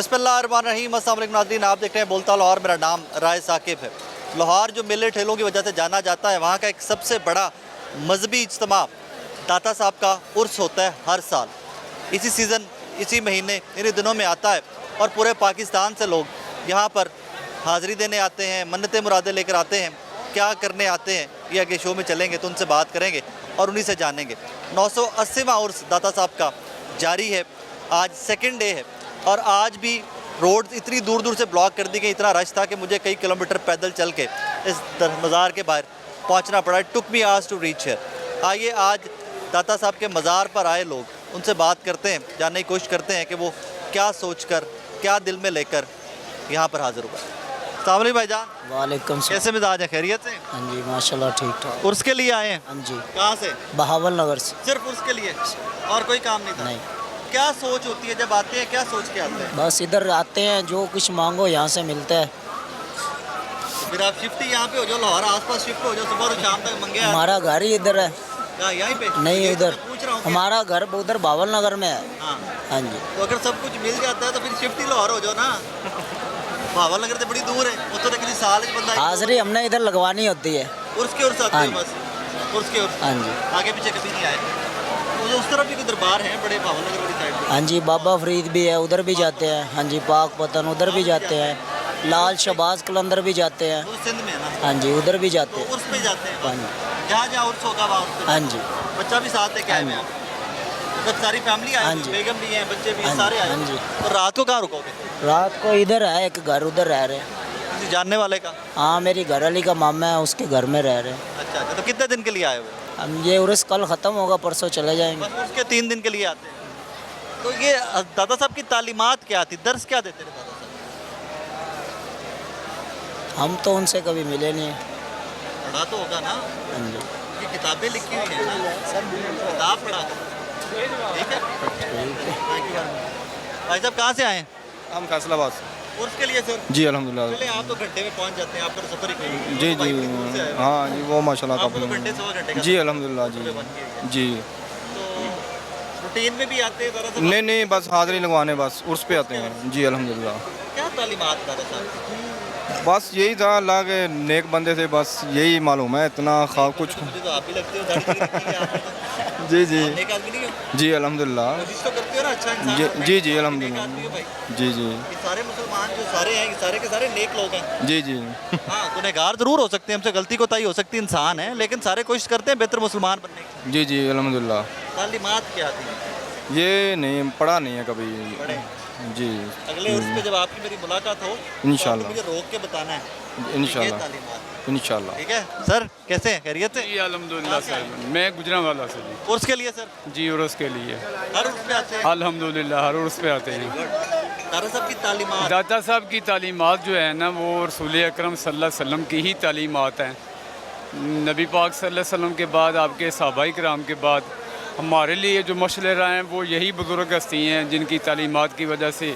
बिस्मिल्लाहिर्रहमानिर्रहीम। अस्सलाम वालेकुम नाज़रीन, आप देख रहे हैं बोलता लाहौर। मेरा नाम राय साकिब है। लाहौर जो मेले ठेलों की वजह से जाना जाता है, वहाँ का एक सबसे बड़ा मजहबी इज्तिमा दाता साहब का उर्स होता है हर साल। इसी सीज़न, इसी महीने, इन्हीं दिनों में आता है और पूरे पाकिस्तान से लोग यहाँ पर हाज़िरी देने आते हैं, मन्नतें मुरादें लेकर आते हैं। क्या करने आते हैं ये आगे शो में चलेंगे तो उनसे बात करेंगे और उन्हीं से जानेंगे। 980वां उर्स दाता साहब का जारी है। आज सेकंड डे है और आज भी रोड इतनी दूर दूर से ब्लॉक कर दी गई, इतना रश था कि मुझे कई किलोमीटर पैदल चल के इस मज़ार के बाहर पहुंचना पड़ा। टुक मी आवर्स टू रीच हियर। आइए आज दाता साहब के मज़ार पर आए लोग, उनसे बात करते हैं, जानने की कोशिश करते हैं कि वो क्या सोचकर, क्या दिल में लेकर यहाँ पर हाज़िर हुआ। अस्सलाम वालेकुम भाईजान। वालेकुम सलाम। कैसे मिजाज है, खैरियत से? हाँ जी माशाल्लाह ठीक ठाक। उर्स के लिए आए हैं? हाँ जी। कहाँ से? बहावल नगर से। सिर्फ उर्स के लिए और कोई काम नहीं था? नहीं, क्या सोच होती है जब आते हैं, क्या सोच के आते हैं? बस इधर आते हैं, जो कुछ मांगो यहाँ से मिलता है। फिर आप शिफ्ट ही यहाँ पे हो जाओ, लाहौर आसपास शिफ्ट हो जाओ, सुबह और शाम तक मंगे। हमारा घर ही इधर है। क्या यहीं पे? नहीं, ये तो उधर मैं पूछ रहा हूँ कि- हमारा घर उधर बावल नगर में है। हाँ, हाँ जी। तो अगर सब कुछ मिल जाता है तो फिर शिफ्ट ही लाहौर हो जाओ ना। भावल नगर तो बड़ी दूर है, वो तो किसी साल ही बंदा। हाजिरी हमने इधर लगवानी होती है। उर्स के उर्स आते हाँ हैं जी। बस, उर्स के उर्स। हाँ जी। आगे पीछे कभी नहीं आए। तो उस तरफ भी कोई दरबार हैं बड़े, भावल नगर वाली साइड पे? हाँ जी, बाबा फरीद भी है, उधर भी जाते हैं। हाँ जी, पाक पतन उधर भी जाते हैं। लाल शहबाज कलंदर भी जाते हैं। वो सिंध में है ना? हाँ जी, उधर भी तो जाते हैं। उर्स पे जाते हैं। हाँ जी। जहाँ जहाँ उर्स होगा वहाँ उर्स पे। हाँ जी। बच्चा भी साथ लेके आए हाँ हैं जी। आप? मतलब सारी फैमिली आई हाँ हुई, जी। बेगम भी हैं, बच्चे भी हैं, हाँ जी, सारे आए? हाँ जी। तो रात को कहाँ रुकोगे? रात को इधर है, एक घर उधर रह रहे हैं। किसी जानने वाले का? हाँ, मेरी घर वाली का मामा है, उसके घर में रह रहे हैं। अच्छा अच्छा, तो कितने दिन के लिए आए हुए? हम ये उर्स कल ख़त्म होगा, परसों चले जाएंगे। बस उसके 3 दिन के लिए आते हैं। तो ये दादा साहब की तालीमात क्या थी, दर्स क्या देते थे दादा साहब? हम तो उनसे कभी मिले नहीं। पढ़ा तो होगा ना, हाँ जी। ये किताबें लिखी हुई हैं ना, किताब पढ़ा करो। ठीक है, ठीक है। Thank you. भाई साहब कहाँ से आए हैं? हम फैसलाबाद से। उर्स के लिए सर? जी अल्हम्दुलिल्लाह। चले, आप तो घंटे में पहुँच जाते हैं, आपका तो सफ़र ही कोई। जी भाई बड़ी दूर से आए जी हो। हाँ जी, वो माशाल्लाह आपको तो काफ़ी। घंटे सवा घंटे का जी सफ़र अल्हम्दुलिल्लाह पूरे बन के ही है। जी। तो रूटीन में भी आते हैं दादा साहब? नहीं नहीं, बस हाज़िरी लगवाने बस उर्स पे आते हैं। जी अल्हम्दुलिल्लाह। क्या तालीमात दादा साहब? बस यही था, अल्लाह के नेक बंदे से, बस यही मालूम है, इतना खा कुछ। मुझे तो आप ही लगते हो, दाढ़ी भी रखी है आपने तो। जी जी आप नेक आदमी नहीं हो? जी अल्हम्दुलिल्लाह। कोशिश तो करते हो ना अच्छा इंसान जी हो। जी जी नेक अल्हम्दुलिल्लाह। आदमी हो भाई। जी जी ये सारे मुसलमान जो सारे हैं, ये सारे के सारे नेक लोग हैं। जी जी हाँ, गुनहगार जरूर हो सकते हैं, हमसे गलती कोताही हो सकती है, इंसान है, लेकिन सारे कोशिश करते हैं बेहतर मुसलमान बनने की। जी जी अल्हम्दुलिल्लाह। तालीमात क्या थी? ये नहीं पढ़ा नहीं है कभी। पढ़े? जी अगले उर्स पे जब आपकी मेरी मुलाकात हो तो इंशाल्लाह। आपको मुझे रोक के बताना है ये इंशाल्लाह तालीमात। इंशाल्लाह। ठीक है सर, कैसे हैं, खैरियत से? जी अल्हम्दुलिल्लाह सर, मैं गुजरांवाला से जी। उर्स के लिए सर? जी उर्स के लिए हर उर्स पे आते हैं? अल्हम्दुलिल्लाह हर उर्स पे आते हैं। दादा साहब की तालीमात? दाता साहब की तालीमात जो है ना, वो रसूल अकरम सल्लल्लाहु अलैहि वसल्लम की ही तालीमात हैं। नबी पाक सल्लल्लाहु अलैहि वसल्लम के बाद, आपके सहाबाए किराम के बाद हमारे लिए जो मशले रहे हैं, वो यही बुज़ुर्ग हस्ती हैं जिनकी तालीमात की वजह से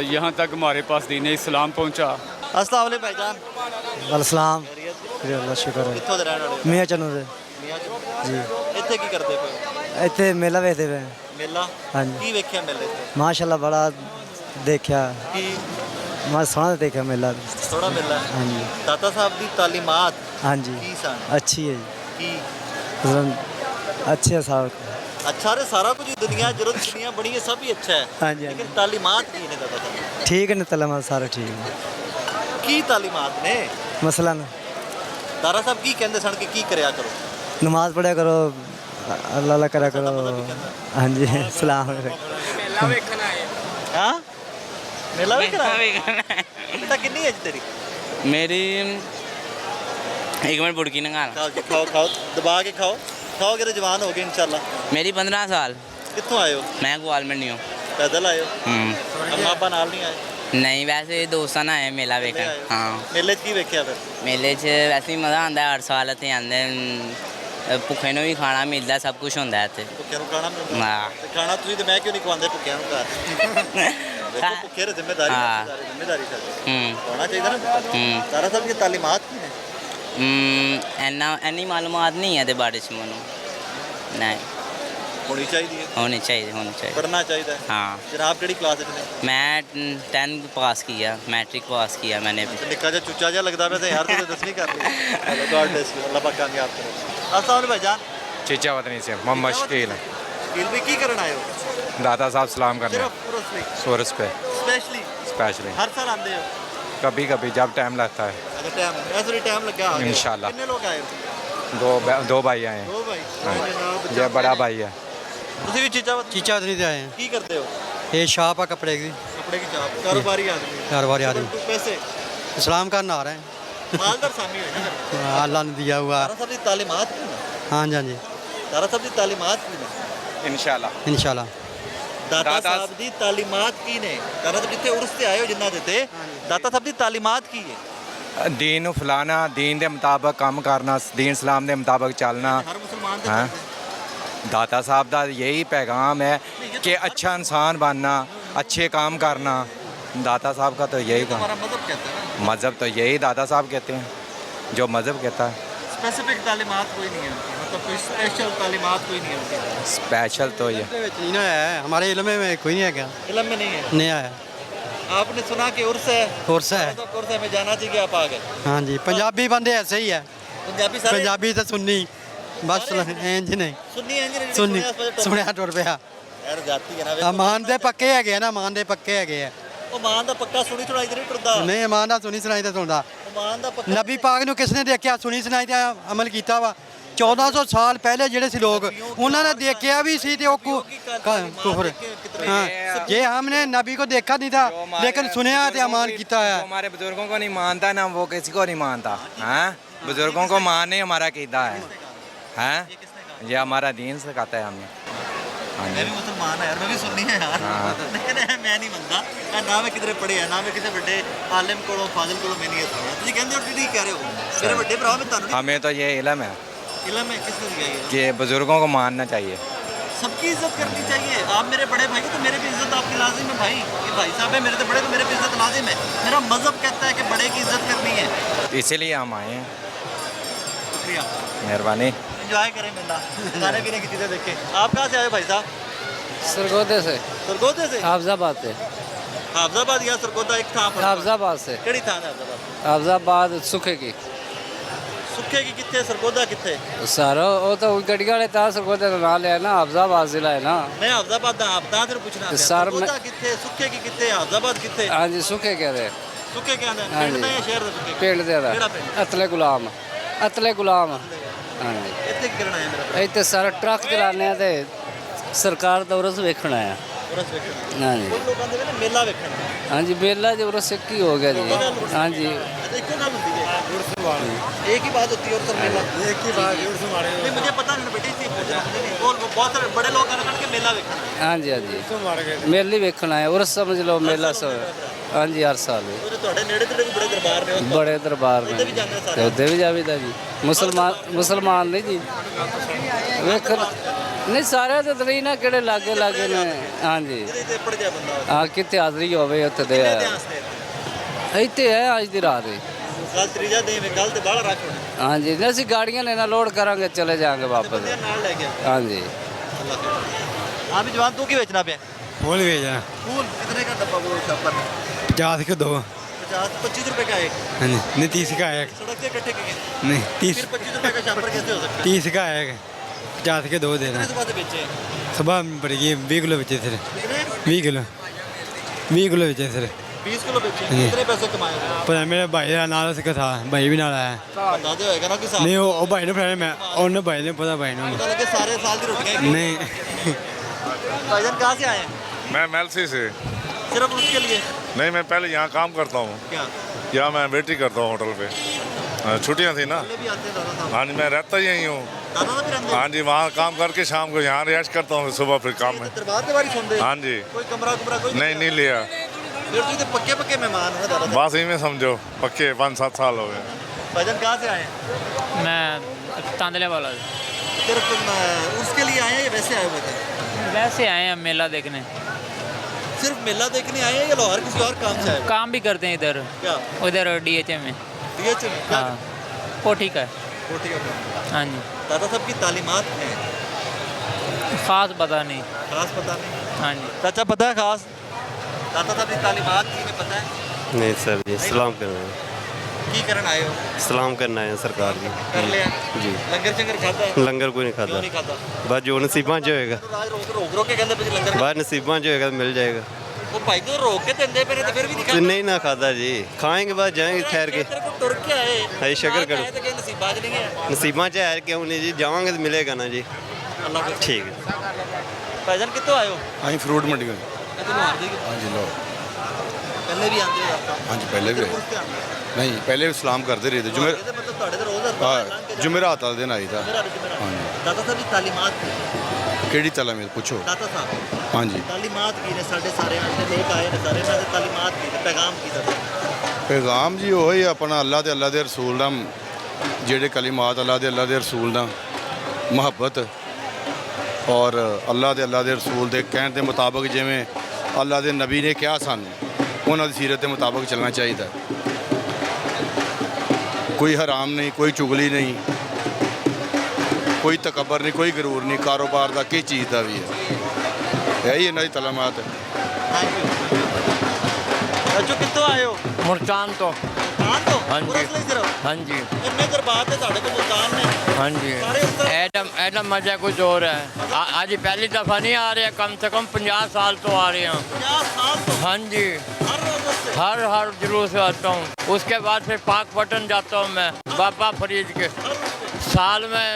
यहाँ तक हमारे पास दीन इस्लाम पहुँचा। अस्सलाम वालेकुम भाईजान। वालेकुम खैरियत से? अल्लाह शुक्र है। कित्थों दे रहने वाले हो? मियाँ चनू से मियां जी। ਇੱਥੇ ਕੀ ਕਰਦੇ ਪਏ? ਇੱਥੇ ਮੇਲਾ ਵੇਖਦੇ ਪਏ। ਮੇਲਾ? ਹਾਂਜੀ। ਕੀ ਵੇਖਿਆ ਮੇਲੇ 'ਚ? ਮਾਸ਼ਾਅੱਲਾ ਬੜਾ ਦੇਖਿਆ, ਕੀ ਮੈਂ ਸੋਹਣਾ ਦੇਖਿਆ ਮੇਲਾ। ਥੋੜਾ ਮੇਲਾ ਹੈ? ਹਾਂਜੀ ਦਾਤਾ ਸਾਹਿਬ ਦੀ ਤਾਲੀਮਾਤ ਹਾਂਜੀ ਕੀ ਸਨ? ਅੱਛੀ ਹੈ ਕੀ ਜੀ, ਅੱਛੀ ਹੈ ਸਾਰਾ। अच्छा रे, सारा कुछ ही दुनिया जरूरत दुनिया बड़ी है, सब ही अच्छा है, ਹਾਂਜੀ लेकिन ਹਾਂਜੀ तालीमात की ने दादा साहब ਠੀਕ ਨੇ ਤਲਮਾ ਸਾਰਾ ਠੀਕ ਹੈ। की तालीमात ने ਮਸਲਨ दादा साहब की कहते सन कि की करया करो? ਨਮਾਜ਼ ਪੜਿਆ ਕਰੋ, ਅੱਲਾ ਅੱਲਾ ਕਰਿਆ ਕਰੋ। ਹਾਂਜੀ ਸਲਾਮ। हाँ मेला भी करा? बेटा कितनी एज तेरी? मेरी एक मिनट बुड़की नंगाल। खाओ जी, खाओ खाओ, दबा के खाओ, खाओगे तो जवान होगे इंशाल्लाह। मेरी 15 साल। कित्थों आए हो? मैं ग्वाल में नहीं हूँ। पैदल आए हो? अम्मा अब्बा नाल नहीं आए? नहीं, वैसे दोस्तां नाल आए मेला मेले वेखन। आए हो? हाँ, मेले च की वेख्या फिर? मेले च वैसे ही मज़ा आंदा है, हर साल इत्थे आंदे भुक्खे नूं भी खाना मिलदा, सब कुछ होंदा है इत्थे। भुक्खे नूं खाना मिलदा? हाँ। ते खाना तुसीं ते मैं क्यों नहीं खवांदे भुक्खे नूं घर? देखो भुक्खे दी जिम्मेदारी हाँ। जिम्मेदारी साडी हम्म होना चाहिए ना। दादा साहब की तालीमात की ने? इन्नी मालूमात नहीं है ते बारे च मैनूं नहीं। होनी चाहिए होनी चाहिए पढ़ना चाहिए हाँ जनाब केड़ी क्लास ने मैं 10th पास किया मैट्रिक पास किया मैंने भी निक्का जा चुच्चा जा लगदा पे यार तू 10वीं कर ली चलो गॉड ब्लेस यू अल्लाह पाक कामयाब करे अस्सलाम वालेकुम भाईजान चीचा वतनी से मोहम्मद शकील गिल भी की करना आए हो दादा साहब सलाम करने सिर्फ पुरुष सोरस पे स्पेशली हर साल आंदे हो कभी कभी जब टाइम लगता है अच्छा टाइम ऐसे टाइम लग गया इंशाल्लाह। कितने लोग आए हो दो भाई आए हैं दो भाई हाँ। ये बड़ा भाई है ਤੁਸੀਂ ਵੀ चीचा उतनी से आए हैं ਕੀ ਕਰਦੇ ਹੋ ये शाप है कपड़े की कपड़े की शॉप कारोबारी आदमी कारोबारी आदमी तो पैसे इस्लाम का ना रहे हैं मालदार सामी है ना अल्लाह ने दिया हुआ तारा साहब की तालीमात की ना हाँ जी हाँ जी तारा साहब की तालीमात की ना इंशाल्लाह इंशाल्लाह ਦਾਤਾ ਸਾਹਿਬ ਦੀ ਤਾਲੀਮਾਤ ਕੀ ਨੇ ਤਾਰਾ ਸਾਹਿਬ ਜਿੱਥੇ ਉਰਸ ਤੇ ਆਏ ਹੋ ਜਿੰਨਾ ਦਿੱਤੇ ਦਾਤਾ ਸਾਹਿਬ ਦੀ ਤਾਲੀਮਾਤ ਕੀ ਹੈ दीन नूं फैलाना दीन के मुताबिक काम करना दीन इस्लाम के मुताबिक चलना ਹਰ ਮੁਸਲਮਾਨ ਦੇ हाँ दाता साहब का यही पैगाम है कि अच्छा इंसान बनना अच्छे काम करना दाता साहब का तो यही काम हमारा मजहब कहता है ना मज़हब तो यही दादा साहब कहते हैं जो मज़हब कहता है स्पेसिफिक तालीमात कोई नहीं है उनकी, मतलब कोई स्पेशल तालीमात कोई नहीं है उनकी स्पेशल तो ये नहीं ना है हमारे इल्म में कोई नहीं है क्या इलम में नहीं है नहीं आया आपने सुना कि उर्स है कोर्स है तो उर्स में जाना चाहिए आप आ गए हाँ जी पंजाबी बंदे ऐसे ही है पंजाबी सारे पंजाबी तो सुन्नी बस इंज नहीं सुन्नी इंजीनियर सुन्नी सुनिया टुर पिया यार जाती है ना मान दे पक्के है ना मान दे पक्के है ਉਹ ਮਾਨ ਦਾ ਪੱਕਾ ਸੁਣੀ ਸੁਣਾਈ ਤੇ ਨਹੀਂ ਟੁਰਦਾ नहीं मान ना सुनी सुनाई तो सुनता ਉਹ ਮਾਨ ਦਾ ਪੱਕਾ ਨਬੀ ਪਾਕ ਨੂੰ ਕਿਸ ਨੇ ਦੇਖਿਆ ਸੁਣੀ ਸੁਣਾਈ ਤੇ ਅਮਲ ਕੀਤਾ ਵਾ 1400 ਸਾਲ ਪਹਿਲੇ ਜਿਹੜੇ ਸੀ ਲੋਕ ਉਹਨਾਂ ਨੇ ਦੇਖਿਆ ਵੀ ਸੀ ਤੇ ਉਹ ਕੁਫਰ हाँ ये हमने नबी को देखा नहीं था लेकिन सुनया ते अमान किया है जो हमारे बुजुर्गों को नहीं मानता ना वो किसी को नहीं मानता हैं बुजुर्गों को मानने हमारा कीदा है हैं ये हमारा दीन सिखाता है हमें हाँ मैं जी भी मुसलमान है यार मैं भी सुन्नी है यार हाँ। लेकिन मैं नहीं ਮੰਨਦਾ ਇਹ ਨਾ ਮੈਂ ਕਿਧਰੇ ਪੜ੍ਹਿਆ ਨਾ ਮੈਂ ਕਿਸੇ ਵੱਡੇ ਆਲਿਮ ਕੋਲੋਂ ਫਾਜ਼ਿਲ ਕੋਲੋਂ ਮੈਂ ਨਹੀਂ ਸੁਣਿਆ ਤੁਸੀਂ ਕਹਿੰਦੇ ਹੋ ਠੀਕ ਕਹਿ ਰਹੇ ਹੋ ਮੇਰੇ ਵੱਡੇ ਭਰਾ ਮੈਂ ਤੁਹਾਨੂੰ हमें तो ये इलम है ਨਹੀਂ ਇਲਮ ਹੈ ਕਿਸ ਨੇ ਦਿया ये कि बुजुर्गों को मानना चाहिए सबकी इज्जत करनी चाहिए आप मेरे बड़े भाई हो तो मेरे भी इज्जत आपकी लाजिम है भाई ये भाई साहब है मेरे तो बड़े तो मेरे भी इज्जत लाजिम है मेरा मजहब कहता है कि बड़े की इज्जत करनी है इसीलिए हम आए हैं शुक्रिया मेहरबानी एंजॉय करें मेला खाने पीने की चीज़ें देखें आप कहाँ से आए हो भाई साहब सरगोदे से सरगोदे से हाफजाबाद से हाफजाबाद या सरगोदा एक था हाफजाबाद से केड़ी था हाफजाबाद हाफजाबाद सुखे की सुखे की कितने सरगोदा कितने सारा वो तो गड्डी वाले था सरगोदे का नाम लिया ना हाफजाबाद जिला है ना मैं हाफजाबाद दा आप ता फिर पूछना है सर, सरगोदा कितने सुखे की कितने हाफजाबाद कितने हाँ जी सुखे कह रहे सुखे क्या है हाँ पिंड जी। में या शहर में सुखे पिंड दे केड़ा रहा पिंड अतले गुलाम हाँ जी इतने करना है मेरा ਇੱਥੇ ਸਾਰਾ ਟਰੱਕ ਚਲਾਉਂਦੇ ਆ ਤੇ ਸਰਕਾਰ ਦਾ ਉਰਸ ਵੇਖਣਾ ਆ उरस वेखना हाँ जी कोई लोग आंदे ने मेला वेखना ਹਾਂਜੀ ਮੇਲਾ ਜੀ ਉਰਸ ਇੱਕ ਹੀ ਹੋ ਗਿਆ ਜੀ ਹਾਂਜੀ अच्छा एक गल होती है उर्स वाले एक ही बात होती है उर्स और मेला एक ही बात उर्स वाले नहीं मुझे पता नहीं बेटी थी मुझे नहीं वो बहुत सारे बड़े लोग आने के मेला वेखना ਹਾਂਜੀ ਹਾਂਜੀ ਮੇਲੇ ਵੇਖਣਾ ਹੈ ਉਰਸ ਸਮਝ ਲਓ ਮੇਲਾ ਸਭ ਹਾਂਜੀ ਹਰ ਸਾਲ ਉਹ ਤੁਹਾਡੇ ਨੇੜੇ ਤੇ ਵੀ ਬੜੇ ਦਰਬਾਰ ਨੇ ਉਸ ਬੜੇ ਦਰਬਾਰ ਉੱਥੇ ਵੀ ਨੇ ਜਾਂਦੇ ਤੇ ਸਾਰੇ ਉੱਥੇ ਵੀ ਜਾਵੀਦਾ ਜੀ ਮੁਸਲਮਾਨ ਨਹੀਂ ਜੀ ਵੇਖ ਨਹੀਂ ਸਾਰੇ ਤੇ ਤਰੀ ਨਾ ਕਿਹੜੇ ਲਾਗੇ ਲਾਗੇ ਨੇ ਹਾਂਜੀ ਜਿਹਦੇ ਤੇ ਪੜ ਗਿਆ ਬੰਦਾ ਆ ਕਿਤੇ ਹਾਜ਼ਰੀ ਹੋਵੇ ਉੱਥੇ ਦੇ ਕਿੰਨੇ ਇਤਿਹਾਸ ਨੇ ਇੱਥੇ ਹੈ ਅੱਜ ਦੀ ਰਾਤ ਹੀ ਕੱਲ ਤਰੀਜਾ ਦੇ ਮੈਂ ਕੱਲ ਤੇ ਬਾਹਰ ਰੱਖ ਹੋਣਾ ਹਾਂਜੀ ਨਹੀਂ ਅਸੀਂ ਗਾੜੀਆਂ ਲੈਣਾ ਲੋਡ ਕਰਾਂਗੇ ਚਲੇ ਜਾਾਂਗੇ ਵਾਪਸ ਬੰਦਿਆਂ ਨਾਲ ਲੈ ਗਿਆ ਹਾਂਜੀ हाँ भी जवान तू की बेचना पे फूल भेजा फूल कितने का डब्बा वो शॉपर 50 के 2 50-25 रुपए का एक हाँ जी नहीं 30 का एक सड़क से इकट्ठे किए नहीं 30 फिर 25 रुपए का शॉपर कैसे हो सकता है 30 का एक 50 के 2 देना कितने सुबह से बेचे हैं सुबह बढ़िए 20 किलो बेचे सर कितने 20 किलो बेचे सर 20 किलो बेचे हैं। कितने पैसे कमाए हो पर मेरे भाई का नाल उसका था भाई भी नाल आया अंदाजे होएगा ना कि साहब नहीं वो भाई ने फड़ाया मैं और भाई ने पता भाई ने पता लगे सारे साल की रोटियां की नहीं भाईजान कहाँ से आए हैं मैं मेलसी से सिर्फ उसके लिए नहीं मैं पहले यहाँ काम करता हूँ क्या यहाँ मैं वेटी करता हूँ होटल पे छुट्टियाँ थी ना पहले भी आते हैं दादा साहब हाँ जी मैं रहता ही यहीं हूँ दादा साहब भी रहते हाँ जी वहाँ काम करके शाम को यहाँ रिहाइश करता हूँ सुबह फिर काम में हैं दरबार के बारी सुन दे हाँ जी कोई कमरा कोई नहीं लिया फिर तुझे पक्के पक्के मेहमान हो ना दादा साहब बस ही में समझो पक्के 5-7 साल हो गए भाईजान कहाँ से आए हैं मैं तांदले वाला सिर्फ उसके लिए आए हैं या वैसे आए हुए थे वैसे आए हैं मेला देखने सिर्फ मेला देखने आए हैं या लाहौर किसी और काम से आए हुए? काम भी करते हैं इधर क्या उधर DHM में DH में क्या हाँ कोठी का है कोठी का काम? हाँ जी दादा साहब की तालीमात हैं खास पता नहीं। खास पता नहीं। हाँ जी। चाचा पता है खास दाता साहब की तालीमात की पता है? नहीं सर जी सलाम करना है, की करन आए हो? सलाम करना है सरकार जी। कर लिया जी लंगर चंगर खाता है? लंगर कोई नहीं क्यों खाता, नहीं खाता? बस जो नसीबां 'ਚ होएगा, ਰਾਜ ਰੋਕ ਕੇ ਕਹਿੰਦੇ ਪਏ ਲੰਗਰ बस नसीबां 'ਚ होएगा तो मिल जाएगा। ਉਹ ਭਾਈ ਤੋਂ ਰੋਕ ਕੇ ਦਿੰਦੇ ਪਏ ਨੇ ਤੇ ਫਿਰ ਵੀ ਨਹੀਂ तो ਖਾਂਦੇ। नहीं ना खाता जी, खाएंगे बाद जाएंगे ठहर के। ਤੇਰੇ ਕੋਲ ਟੁਰ ਕੇ ਆਏ हाय शक्र करो, ਆਏ ਤੇ ਕਿ ਨਸੀਬਾਂ 'ਚ ਨਹੀਂ ਹੈ। नसीबां 'ਚ है क्यों नहीं जी, जावांगे तो मिलेगा ना जी। ਅੱਲਾਹ ਹਾਫਿਜ਼। ठीक है। ਭਾਈਜਾਨ ਕਿੱਥੋਂ ਆਏ ਹੋ? ਅਸੀਂ ਫਰੂਟ ਮੰਡੀਆਂ ਇੱਥੇ ਲੋਹਾਰ ਦੇ ਹਾਂਜੀ ਲੋ ਪਹਿਲੇ ਵੀ ਆਉਂਦੇ ਹੋ ਆਪਾਂ? ਹਾਂਜੀ ਪਹਿਲੇ ਵੀ ਕਿੱਥੇ ਆਉਂਦੇ ਹੋ? ਨਹੀਂ ਪਹਿਲੇ ਵੀ ਸਲਾਮ ਕਰਦੇ ਰਹੇ ਤੇ ਤੁਹਾਡੇ ਤੇ ਮਤਲਬ ਤੁਹਾਡੇ ਤੇ ਰੋਜ਼ ਅਰਬਾ ਐਲਾਨ ਕੇ ਜਾਂਦੇ। ਜੁਮੇਰਾਤ ਵਾਲੇ ਦਿਨ ਆਈਦਾ ਹਾਂਜੀ ਦਾਤਾ ਸਾਹਿਬ ਦੀ ਤਾਲੀਮਾਤ ਕੀ? ਕਿਹੜੀ ਤਲਮ ਪੁੱਛੋ। ਦਾਤਾ ਸਾਹਿਬ ਹਾਂਜੀ ਤਾਲੀਮਾਤ ਕੀ ਨੇ ਸਾਡੇ ਸਾਰੇ ਜਿਹੜੇ ਲੋਕ ਆਏ ਨੇ ਸਾਰੇ ਇਹਨਾਂ ਦੇ ਤਾਲੀਮਾਤ ਕੀ ਨੇ ਪੈਗਾਮ ਕੀ ਦਾ? ਪੈਗਾਮ ਜੀ ਉਹੀ ਆਪਣਾ ਅੱਲਾ ਤੇ ਅੱਲਾ ਦੇ ਰਸੂਲ ਦਾ ਜਿਹੜੇ ਕਲਿਮਾਤ ਅੱਲਾ ਦੇ ਰਸੂਲ ਦਾ ਮੁਹੱਬਤ ਔਰ ਅੱਲਾ ਦੇ ਰਸੂਲ ਦੇ ਕਹਿਣ ਦੇ ਮੁਤਾਬਕ ਜਿਵੇਂ ਅੱਲਾ ਦੇ ਨਬੀ ਨੇ ਕਿਹਾ ਸਾਨੂੰ ਉਹਨਾਂ ਦੀ ਸੀਰਤ ਦੇ ਮੁਤਾਬਕ ਚੱਲਣਾ ਚਾਹੀਦਾ। ਕੋਈ ਹਰਾਮ ਨਹੀਂ, ਕੋਈ ਚੁਗਲੀ ਨਹੀਂ, ਕੋਈ ਤਕੱਬਰ ਨਹੀਂ, ਕੋਈ ਗਰੂਰ ਨਹੀਂ, ਕਾਰੋਬਾਰ ਦਾ ਕਿਸੇ ਚੀਜ਼ ਦਾ ਵੀ ਹੈ। ਇਹੀ ਇਹਨਾਂ ਦੀ ਤਲਮਾਤ ਹੈ। Thank you. ਬੱਚੋ ਕਿੱਥੋਂ ਆਏ ਹੋ? मुल्तान तो। ਮੁਲਤਾਨ ਤੋਂ? ਹਾਂਜੀ। ਪੂਰਾ ਅਸਲੀ ਸਿਰਫ हाँ जी। ਇੰਨੇ ਦਰਬਾਰ ਤੇ ਸਾਡੇ ਕੋਲ ਮੁਲਤਾਨ ਨੇ हाँ जी। ਸਾਰੇ ਉੱਧਰ एडम मजा कुछ और है। आज पहली दफ़ा नहीं आ रहे, कम से कम 50 साल तो आ रहे हैं। 50 साल ਤੋਂ हाँ जी। ਹਰ ਰੋਜ਼ ਉੱਥੇ हर जुलूस से आता हूँ। उसके बाद फिर पाक पटन जाता हूँ मैं बाबा फरीद के। साल में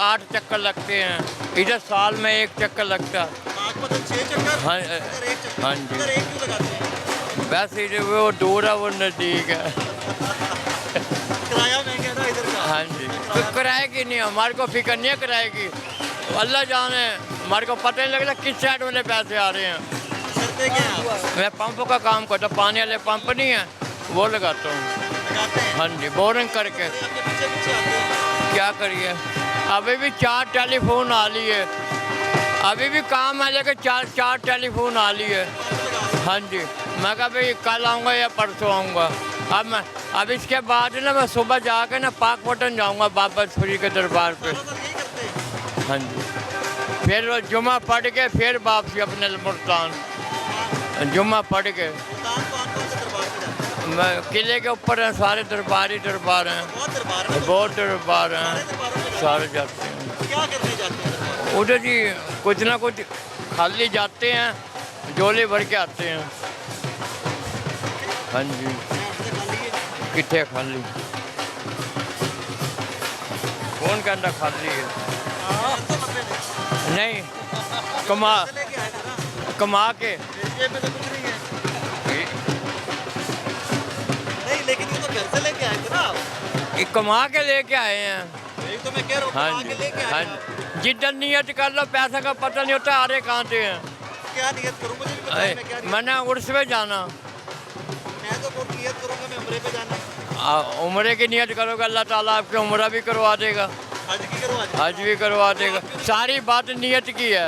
8 चक्कर लगते हैं। इधर साल में 1 चक्कर लगता है। पाक पतन 6 चक्कर हाँ इधर 1 चक्कर हाँ जी। इधर 1 क्यों लगाते हैं? वैसे ही वो दूर है, वो नज़दीक है। किराया महंगा है ना इधर का। हाँ जी। तो किराए की नहीं, हमारे को फिक्र नहीं है किराए की। अल्लाह जाने, हमारे को पता नहीं लगता किस साइड वाले पैसे आ रहे हैं। करते क्या हैं आप? मैं पंप का काम करता हूँ, पानी वाले पंप नहीं है वो लगाता हूँ। लगाते हैं हाँ जी, बोरिंग करके। आपके पीछे पीछे आते हैं। क्या करिए, अभी भी 4 टेलीफोन आ ली है। अभी भी काम है लेकिन 4 टेलीफोन आ ली है। हाँ जी। मैं कहा भाई कल आऊँगा या परसों आऊँगा। अब इसके बाद ना मैं सुबह जाके ना पाक पटन जाऊँगा बाबा फरीद के दरबार पे। सर यही करते हैं। हाँ जी। फिर वो जुमा पढ़ के फिर वापसी अपने मुल्तान, जुमा पढ़ के। मुल्तान को आप कौन से दरबार पे जाते हैं? मैं किले के ऊपर हैं, सारे दरबार ही दरबार हैं। बहुत दरबार है। बहुत दरबार हैं, सारे दरबारों पे सारे जाते हैं क्या करने जाते हैं दरबार? उधर जी। कुछ ना कुछ खाली जाते हैं, झोले भर के आते हैं। हाँ जी। आपसे खाली है? कितने खाली, कौन कहता खाली है? तो मत लेने। नहीं, कमा लेके आए थे ना। कमा के। जेब में तो कुछ नहीं है। नहीं लेकिन ये तो घर से लेके आए थे ना आप। ये कमा के लेके आए हैं। एक तो मैं कह रहा हूँ हाँ कमा जी। के लेके हाँ आए आप। जी। जिधर नियत कर लो पैसा का पता नहीं होता, आ रहे कहाँ से हैं। क्या नियत करूँ मुझे भी बताइए मैं क्या नियत मैंने उर्स पे जाना। मैं तो बहुत नियत करूँगा मैं उम्रे पे जाना। उम्रे की नियत करोगे अल्लाह ताला आपकी उम्र भी करवा देगा, हज की करो आज। हज भी करवा देगा। सारी बात नियत की है।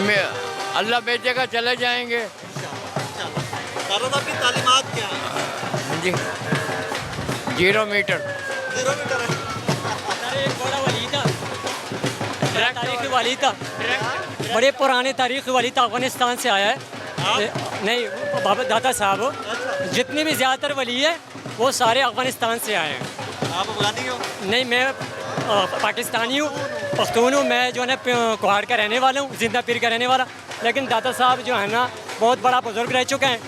मैं अल्लाह भेजेगा चले जाएंगे। दादा साहब की तालीमात क्या है? जी 0 मीटर। 0 मीटर है। एक बड़ा वली था, तारीख वाली था, बड़े पुराने तारीख वाली था, अफगानिस्तान से आया है। नहीं बाबा दाता साहब, जितने भी ज़्यादातर वली है वो सारे अफगानिस्तान से आए हैं। आप अफगानी हो? नहीं, मैं पाकिस्तानी हूँ, पख्तून हूँ। मैं जो है ना कुहाड़ का रहने वाला हूँ, जिंदा पीर का रहने वाला। लेकिन दाता साहब जो है ना बहुत बड़ा बुजुर्ग रह चुके हैं।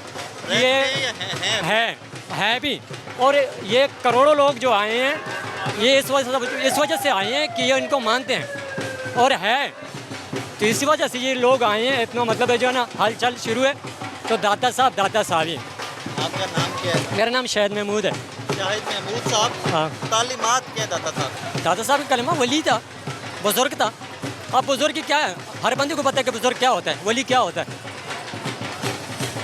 ये है भी, और ये करोड़ों लोग जो आए हैं ये इस वजह से आए हैं कि ये इनको मानते हैं और है, तो इसी वजह से ये लोग आए हैं। इतना मतलब है जो है ना हलचल शुरू है। तो दाता साहब ही। आपका नाम क्या है? मेरा नाम शाहिद महमूद है। शाहिद महमूद साहब। हाँ। तालीमात क्या है दाता साहब? दादा साहब का कलमा वली था, बुजुर्ग था। अब बुजुर्ग की क्या है, हर बंदे को पता है कि बुजुर्ग क्या होता है, वली क्या होता है।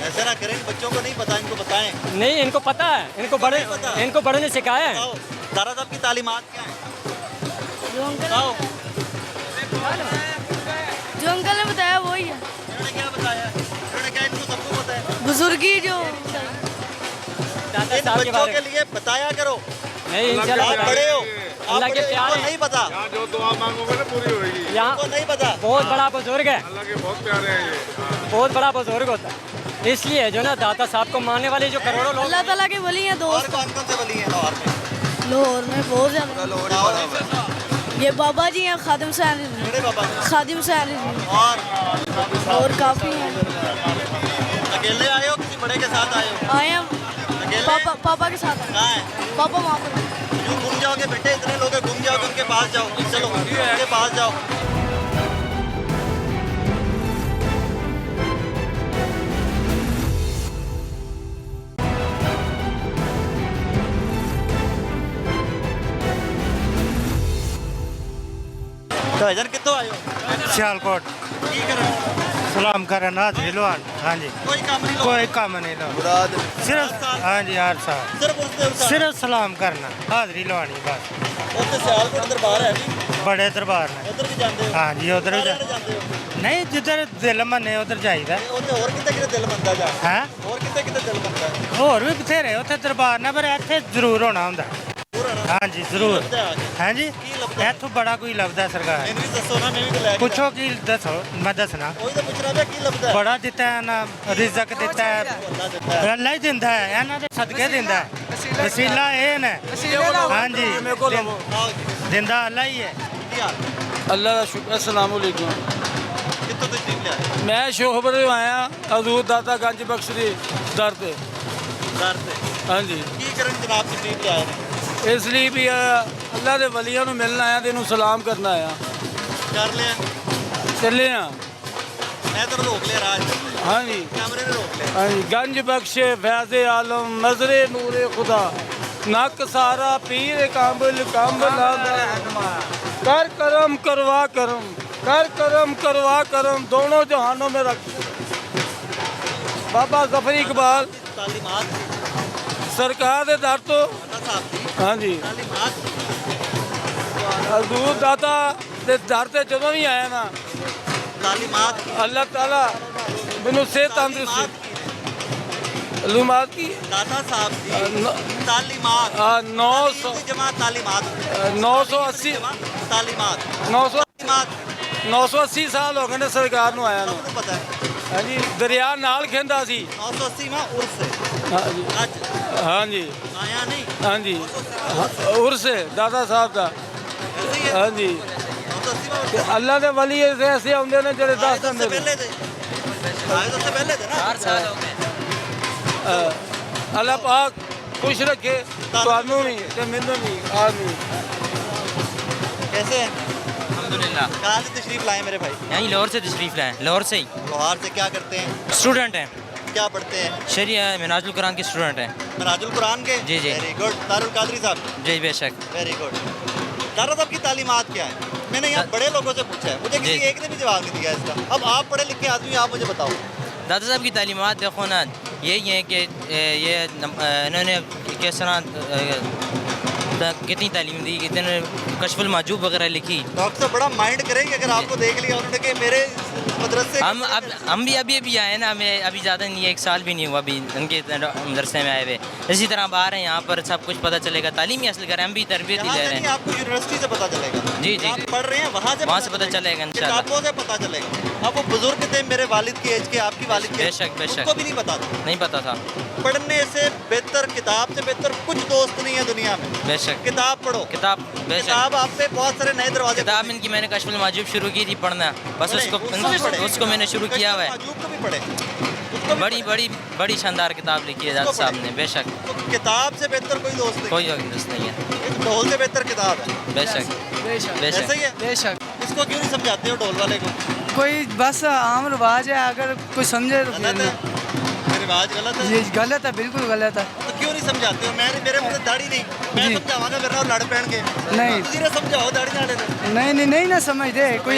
ऐसा ना करें, बच्चों को नहीं पता, इनको बताएं। नहीं, इनको पता है, इनको बड़े ने सिखाया है। बताओ, दादा साहब की तालीमात क्या है? बताओ। जो अंकल ने बताया वही है। उन्होंने क्या बताया? उन्होंने क्या इनको सबको पता है? बुजुर्गी जो दादा इन साहब के बच्चों बारे के में लिए बताया करो। नहीं, इंशाल्लाह आप बड़े हो, अल्लाह के प्यारे नहीं पता, जो दुआ मांगोगे ना पूरी होगी। यहाँ नहीं पता। बहुत बड़ा बुजुर्ग है, अल्लाह के बहुत प्यारे हैं ये। बहुत बड़ा बुजुर्ग होता है, इसलिए जो ना दाता साहब को मानने वाले जो करोड़ों लोग अल्लाह ताला के वली हैं और दोस्त। कौन कौन से वली हैं लाहौर में? लाहौर में बहुत ज़्यादा। ये बाबा जी हैं खादिम साहब, बड़े बाबा जी। खादिम साहब और काफ़ी हैं। अकेले आए हो किसी बड़े के साथ आए हो? आए हम अकेले? पापा के साथ आए। कहाँ है? पापा वहाँ पर हैं। यूँ घूम जाओगे बेटे, इतने लोग हैं, घूम जाओगे उनके पास जाओ, चलो उनके पास जाओ। तो भाईजान कितों आए हो? सियालकोट की करो? सलाम करन हाजरी लवान। हाँ जी, कोई काम नहीं कोई काम नहीं लो, मुराद सिर्फ हाँ जी हर साल सिर्फ उससे सिर्फ सलाम करना, हाजरी लवानी बस। ਉੱਥੇ ਸਿਆਲਕੋਟ ਦਰਬਾਰ ਹੈ ਵੀ बड़े दरबार ने। ਉਧਰ ਵੀ ਜਾਂਦੇ ਹੋ? हाँ जी उधर भी ਸਾਰੇ ਜਾਂਦੇ ਹੋ? नहीं जिधर दिल मन्ने उधर जाइदा ਉੱਥੇ ਹੋਰ ਕਿਤੇ ਕਿਤੇ ਦਿਲ ਮੰਨਦਾ ਜਾ है। ਹੋਰ ਕਿਤੇ ਕਿਤੇ ਦਿਲ ਮੰਨਦਾ होर भी बथेरे उत्थे दरबार ने, पर इत्थे जरूर होना हुंदा। हाँ जी जरूर। हाँ जी इत्थों बड़ा कोई लभदा सरकार। ਮੈਨੂੰ ਵੀ ਦੱਸੋ ਨਾ, ਮੈਂ ਵੀ ਲੈ ਕੇ पूछो की दसो, मैं दसना। ਉਹੀ ਤਾਂ ਪੁੱਛਣਾ ਪਿਆ ਕੀ ਲੱਭਦਾ बड़ा दिता है ना, रिजक दिता है, अल्लाह ही दिंदा है, इन्हां दे सदके दिंदा है, वसीला ये ने। हाँ जी दिंदा अल्लाह ही है। अल्लाह का शुक्र। अस्सलाम वालेकुम। ਕਿੱਥੋਂ ਤਸ਼ਰੀਫ ਲਿਆ? मैं शोहबर आया हजूर दाता गंज बख्श दी दर ते। ਦਰ ਤੇ हाँ जी, ਕੀ ਕਰਨ ਜਨਾਬ ਤਸ਼ਰੀਫ ਲਿਆਏ ਨੇ? इस लिए भी अल्लाह के वलियां नूं मिलण आया ते इहनूं सलाम करना आया। ਕਰ ਲਿਆ? चले हाँ। ਮੈਂ ਤਾਂ ਰੋਕ ਲਿਆ ਰਾਜ हाँ जी, ਕੈਮਰੇ ਨੇ ਰੋਕ ਲਿਆ। हाँ जी। गंज बख्शे फैज़ आलम नजरे नूरे खुदा नक सारा पीर काबिल काबिल कर करम करवा करम, कर करम करवा करम, दोनों जहानों में रख। बाबा जफर इकबाल ਤਾਲੀਮਾਤ सरकार दे दर तो। ਦਾਤਾ ਸਾਹਿਬ ਦੀ हाँ जी, ਤਾਲੀਮਾਤ हजूर दाता दे दर ते जदों भी आया ना, ਤਾਲੀਮਾਤ अल्लाह ताला मैनू सेहत तंदुरुस्ती मालूमात की ਦਾਤਾ ਸਾਹਿਬ ਦੀ ਤਾਲੀਮਾਤ 900 ਦੀ ਜਮਾ ਤਾਲੀਮਾਤ 980 ਤਾਲੀਮਾਤ 900 ਤਾਲੀਮਾਤ 980 ਸਾਲ ਹੋ ਗਏ ਨੇ ਸਰਕਾਰ ਨੂੰ ਆਇਆ ਨੂੰ। ਸਭ ਨੂੰ ਪਤਾ ਹੈ। हाँ जी, दरिया नाल खेंदा सी। 980 ਮਾਂ ਉਰਸ ਹੈ हाँ जी, ਅੱਜ हाँ जी, ਆਇਆ ਨਹੀਂ हाँ जी, उर्स है दादा साहब का। ਐਸੇ ਹੀ ਹੈ। हाँ जी, 980 ਮਾਂ ते अल्लाह दे वली ऐसे आउंदे ने जेड़े दस ਤੋਂ दिंदे ने। ਪਹਿਲੇ ਦੇ ਆਏ ਤੋਂ ਪਹਿਲੇ ਦੇ ਨਾ 4 ਸਾਲ ਹੋ ਗਏ। अल्लाह पाक खुश रखे तुहानू भी ते मैनू भी आमीन। कैसे हैं? अल्हम्दुलिल्लाह। कहाँ से तशरीफ लाए मेरे भाई? यहीं लाहौर से तशरीफ़ लाए, लाहौर से ही। लोहार से क्या करते हैं? स्टूडेंट हैं, क्या पढ़ते हैं? शरिया मिनाजुल कुरान के स्टूडेंट हैं। मनाजुल कुरान के? जी, जी। Very good. दारुल कादरी साहब? जी बेशक। Very good. दारा साहब की तालीमात क्या है? मैंने यहाँ बड़े लोगों से पूछा है, मुझे किसी जी। एक ने भी जवाब नहीं दिया इसका। अब आप पढ़े लिखे आदमी, आप मुझे बताओ। दादा साहब की तालीमात देखो ना, यही है कि ये इन्होंने किस तरह कितनी तालीम दी, कितने कशफुल माजूब वगैरह लिखी। डॉक्टर बड़ा माइंड करेंगे अगर आपको देख लिया उन्होंने कि मेरे मदरसे हम भी अभी आए ना, हमें अभी ज़्यादा नहीं है, 1 साल भी नहीं हुआ अभी उनके मदरसे में आए हुए। इसी तरह अब आ रहे हैं यहाँ पर, सब कुछ पता चलेगा, तालीम ही हासिल करें, हम भी तरबियत ही यहाँ ले से रहे नहीं, हैं। आपको यूनिवर्सिटी से पता चलेगा। जी, जी, आप जी। पढ़ रहे हैं वहाँ से पता चलेगा इंशाल्लाह। किताबों से पता चलेगा। अब वो बुजुर्ग थे मेरे वालिद की एज के, आपकी वालिद की बेशक, बेशक। उनको भी नहीं पता था। नहीं पता था। पढ़ने से बेहतर, किताब से बेहतर कुछ दोस्त नहीं है दुनिया में। बेशक। किताब पढ़ो। किताब बेशक। किताब आप पे बहुत सारे नए दरवाजे। किताब इनकी मैंने कशफुल माजूब शुरू की थी पढ़ना, बस उसको मैंने शुरू किया हुआ है। माजूब को भी पढ़े। बड़ी शानदार किताब लिखी है दादा साहब ने, बेशक। तो किताब से बेहतर कोई दोस्त नहीं। कोई दोस्त नहीं है। एक ढोल से बेहतर किताब है। बेशक, बेशक। ऐसा ही है। बेशक। इसको क्यों नहीं समझाते हो ढोल वाले को? कोई बस आम रिवाज है, अगर कोई समझे तो गलत है। रिवाज गलत है। ये गलत है, बिल्कुल गलत है। तो क्यों नहीं समझाते हो? मेरे मुंह से दाढ़ी नहीं, मैं जी। समझावांगा फिर ना लड़ पैण के। नहीं। तुसीं ना समझाओ दाढ़ी नाले दे। नहीं ना समझते कोई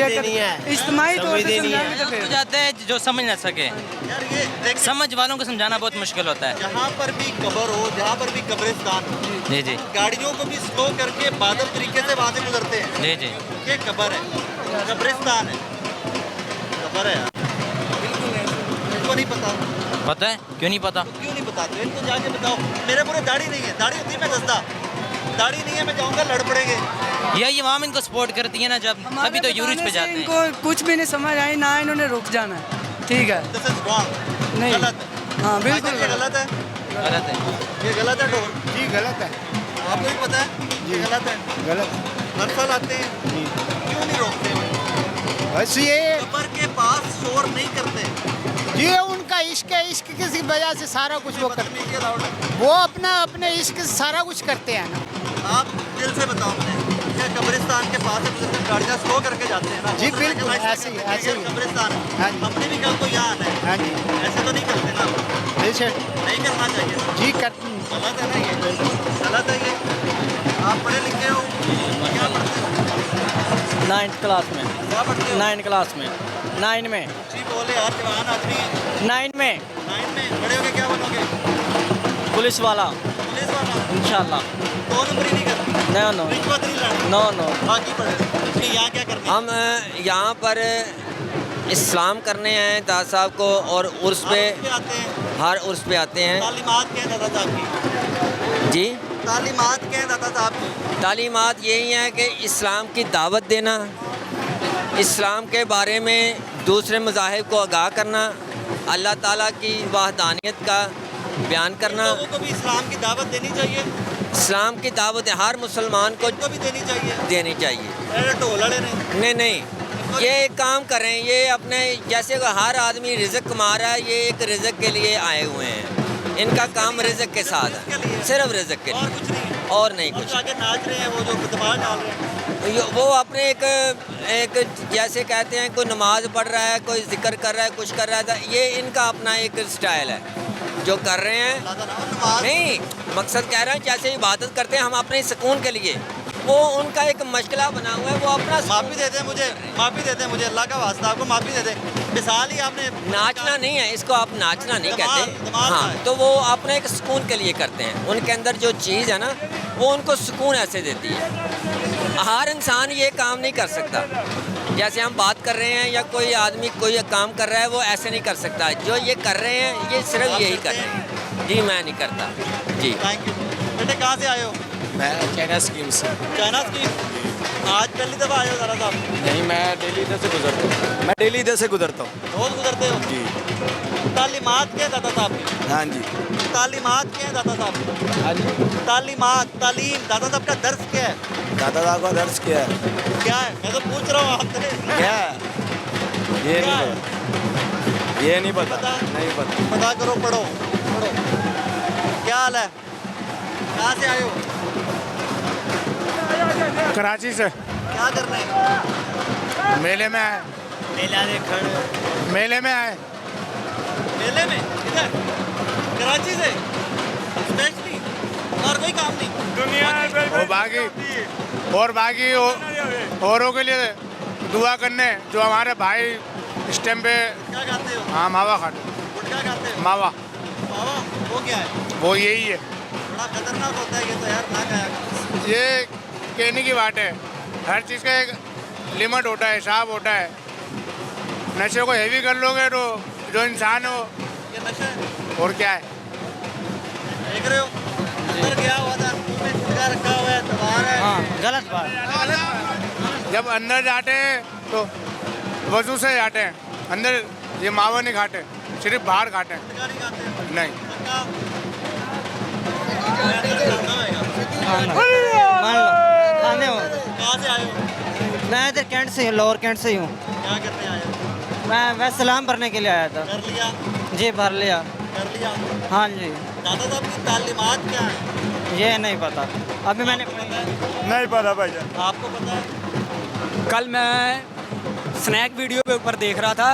इज्तिमाई तौर से समझाएंगे तो फिर जाते हैं जो समझ ना सके। यार ये देख, समझ वालों को समझाना बहुत मुश्किल होता है। जहाँ पर भी कब्र हो, जहाँ पर भी कब्रिस्तान हो, जी, जी, गाड़ियों को भी स्लो करके बादल तरीके से वहाँ से गुजरते हैं। जी, जी। ये कब्र है, कब्रिस्तान है, कब्र है। इनको नहीं पता। पता है क्यों नहीं पता? क्यों नहीं बताते? इनको जाके बताओ। मेरे पूरे दाढ़ी नहीं है, दाढ़ी होती है मैं दसदा। दाढ़ी नहीं है, मैं जाऊंगा लड़ पड़ेंगे। यही इमाम इनको सपोर्ट करती है ना, जब अभी तो यूरिज पे जाते हैं। इनको कुछ भी नहीं समझ आई ना, इन्होंने रुक जाना है। ठीक है, दिस इज रॉन्ग, नहीं गलत है। हाँ बिल्कुल ये गलत है, गलत है। ये गलत है ढोल। जी गलत है, आपको भी पता है ये गलत है। गलत हर साल आते हैं, क्यों नहीं रोकते? बस ये कब्र के पास शोर नहीं करते। ये उनका इश्क है, इश्क की वजह से सारा कुछ वो करते बदतमीजी अलाउड है। वो अपना अपने इश्क से सारा कुछ करते हैं ना। आप दिल से बताओ मुझे, क्या कब्रिस्तान के पास से गाड़ियाँ स्लो करके जाते हैं ना? जी बिल्कुल, ऐसे ही ऐसे ही। कब्रिस्तान हाँ जी। हमने भी कल तो यहाँ आना है। हाँ जी, ऐसे तो नहीं करते ना, जैसे नहीं करना चाहिए। जी करते हैं। गलत है ना ये, गलत है ये। आप पढ़े लिखे हो, क्या पढ़ते हो? 9th क्लास में, क्या पढ़ते हो? 9 क्लास में, 9 में, जी बोले यार, जवान आदमी है। 9 में 9 में बड़े होके क्या बनोगे? पुलिस वाला पुलिस वाला। इंशाल्लाह। 2 नंबरी नहीं करनी, नो नो रिश्वत नहीं लेनी, नो नो। बाकी पढ़े। कि यहाँ क्या करना? हम यहाँ पर इस्लाम करने आए दादा साहब को, और उर्स पे आते हैं, हर उर्स पे आते हैं। तालीमात क्या है दादा साहब की? जी, तालीमात क्या है दादा साहब की? तालीमात यही है कि इस्लाम की दावत देना, इस्लाम के बारे में दूसरे मज़ाहिब को आगाह करना, अल्लाह ताला की वहदानियत का बयान करना। लोगों को भी इस्लाम की दावत देनी चाहिए, इस्लाम की दावत हर मुसलमान को भी देनी चाहिए। देनी चाहिए। अरे ढोलड़े नहीं, नहीं नहीं, ये एक काम करें, ये अपने जैसे हर आदमी रिज़्क़ कमा रहा है, ये एक रिज़्क़ के लिए आए हुए हैं। इनका काम रिज़्क़ के साथ है, सिर्फ रिज़्क़ के और लिए, कुछ नहीं है। और नहीं और कुछ। जो आगे नाच रहे हैं, वो जो दबाव डाल रहे हैं, वो अपने एक जैसे कहते हैं, कोई नमाज पढ़ रहा है, कोई जिक्र कर रहा है, कुछ कर रहा है, ये इनका अपना एक स्टाइल है जो कर रहे हैं। नहीं, मकसद कह रहे हैं जैसे इबादत करते हैं हम अपने सुकून के लिए, वो उनका एक मशगला बना हुआ है, वो अपना माफ़ी दे दें मुझे, माफ़ी दे दें मुझे, अल्लाह का वास्ता आपको माफ़ी दे दें। मिसाल ही आपने नाचना नहीं है, इसको आप नाचना नहीं कहते। दमाल हाँ, है। तो वो अपने एक सुकून के लिए करते हैं, उनके अंदर जो चीज़ है ना, वो उनको सुकून ऐसे देती है। हर इंसान ये काम नहीं कर सकता, जैसे हम बात कर रहे हैं या कोई आदमी कोई काम कर रहा है, वो ऐसे नहीं कर सकता। जो ये कर रहे हैं, ये सिर्फ यही कर रहे हैं। जी, मैं नहीं करता। जी, थैंक यू। बेटे कहाँ से आए हो? मैं चाइना स्कीम से। China scheme. आज पहली दफ़ा आए हो दादा साहब? नहीं, मैं डेली इधर से गुजरता हूँ। मैं डेली इधर से गुजरता हूँ। रोज़ गुजरते हो? जी। तालीमात क्या है दादा साहब की? हाँ जी। तालीमात क्या है दादा साहब की? हाँ जी। तालीमात, तालीम, दादा साहब का दर्स क्या है? दादा साहब का दर्ज क्या है? क्या है? मैं तो पूछ रहा हूँ आपसे। क्या है? ये क्या नहीं है? पता। ये नहीं पता। नहीं पता। पता करो, पढ़ो पढ़ो। क्या हाल है? कहाँ से आए हो? कराची से। क्या करने? मेले में आए, मेले में आए। मेले में? इधर कराची से स्पेशली? और कोई काम नहीं? और बाकी औरों के लिए दुआ करने, जो हमारे भाई इस टाइम पे। क्या खाते हो? हाँ, मावा खाते। गुटखा खाते हो? मावा, मावा वो क्या है? वो यही है। बड़ा खतरनाक होता है ये तो यार, ना खाया करो। ये कहने की बात है, हर चीज़ का एक लिमिट होता है, हिसाब होता है। नशे को हेवी कर लोगे तो जो इंसान हो, ये नशा है। और क्या है। देख रहे हो, अंदर गया हुआ था, मुंह में गुटखा रखा हुआ है, दबा रहा है। हाँ, गलत बात। जब अंदर जाते हैं तो वजू से जाते हैं, अंदर ये मावा नहीं खाते, सिर्फ बाहर खाते हैं। गुटखा नहीं खाते? नहीं। खाने हो? कहाँ से आए हो? मैं इधर कैंट से हूँ, लोअर कैंट से ही हूँ। क्या करने आए हो? मैं वैसे सलाम भरने के लिए आया था। कर लिया? जी, भर लिया। कर लिया? हाँ जी। दादा साहब की तालीमात क्या है? ये नहीं पता, अभी मैंने नहीं पता भाईजान। आपको पता है? कल मैं स्नैक वीडियो पे ऊपर देख रहा था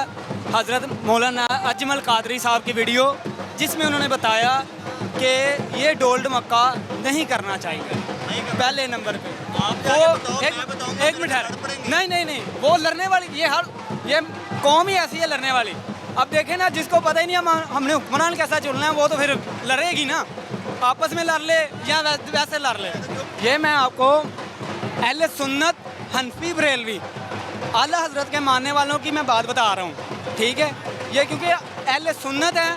हज़रत मौलाना अजमल कादरी साहब की वीडियो, जिसमें उन्होंने बताया कि ये डोल्ड मक्का नहीं करना चाहिए पहले नंबर पे। आप वो जाके बताओ, मैं बताऊंगा, एक मिनट फिर लड़ पड़ेंगे। नहीं नहीं नहीं, वो लड़ने वाली, ये कौम ही ऐसी है लड़ने वाली। अब देखें ना, जिसको पता ही नहीं हमने हुक्मरान कैसा चुनना है, वो तो फिर लड़ेगी ना, आपस में लड़ ले या वैसे लड़ ले। ये मैं आपको अहले सुन्नत हनफी बरेलवी आला हजरत के मानने वालों की मैं बात बता रहा हूँ, ठीक है। ये क्योंकि अहले सुन्नत है